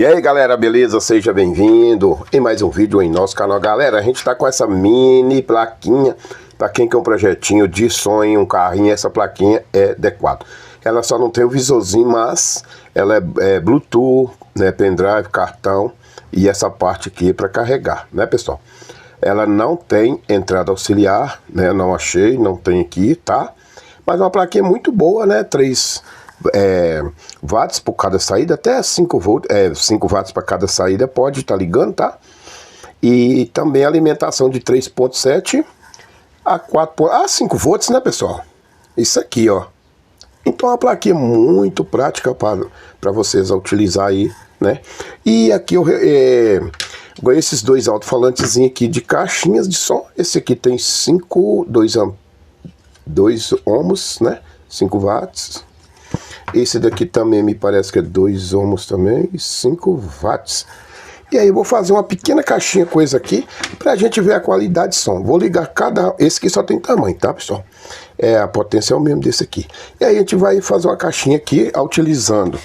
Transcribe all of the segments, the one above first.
aí galera, beleza? Seja bem-vindo em mais um vídeo em nosso canal. Galera, a gente tá com essa mini plaquinha para quem quer um projetinho de sonho, um carrinho. Essa plaquinha é D4. Ela só não tem o visorzinho, mas ela é Bluetooth, né, pendrive, cartão e essa parte aqui para carregar, né, pessoal? Ela não tem entrada auxiliar, né? Não achei, não tem aqui, tá? Mas uma plaquinha muito boa, né? 3 watts por cada saída, até 5 watts para cada saída, pode estar ligando, tá? E também alimentação de 3.7 a 5 volts, né, pessoal? Isso aqui, ó. Então a plaquinha muito prática para vocês utilizar aí, né? E aqui eu esses dois alto-falantes aqui de caixinhas de som. Esse aqui tem 2 ohms, né? 5 watts. Esse daqui também me parece que é 2 ohms também, 5 watts. E aí eu vou fazer uma pequena caixinha com esse aqui, pra gente ver a qualidade de som. Vou ligar esse aqui só tem tamanho, tá, pessoal? A potência é o mesmo desse aqui. E aí a gente vai fazer uma caixinha aqui, utilizando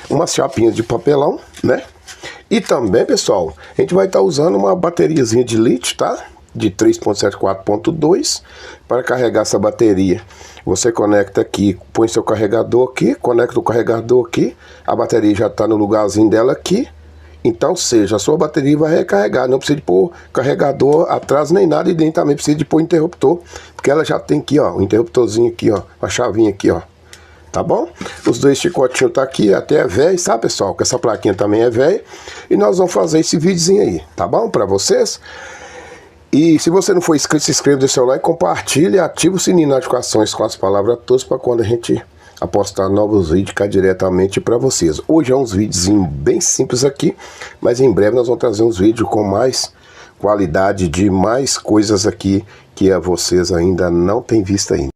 umas chapinhas de papelão, né? E também, pessoal, a gente vai estar usando uma bateriazinha de lítio, tá? De 3.7 4.2 para carregar essa bateria. Você conecta aqui, põe seu carregador aqui, conecta o carregador aqui, a bateria já está no lugarzinho dela aqui. Então, a sua bateria vai recarregar, não precisa de pôr carregador atrás nem nada, e nem também precisa de pôr interruptor, porque ela já tem aqui, ó, o interruptorzinho aqui, ó, a chavinha aqui, ó. Tá bom? Os 2 chicotinhos tá aqui, até é velho, sabe, pessoal? Que essa plaquinha também é velha. E nós vamos fazer esse videozinho aí, tá bom? Para vocês. E se você não for inscrito, se inscreva, deixa o like, compartilhe, ativa o sininho de notificações com as palavras todas para quando a gente apostar novos vídeos cair diretamente para vocês. Hoje é uns vídeos bem simples aqui, mas em breve nós vamos trazer uns vídeos com mais qualidade, de mais coisas aqui que vocês ainda não têm visto ainda.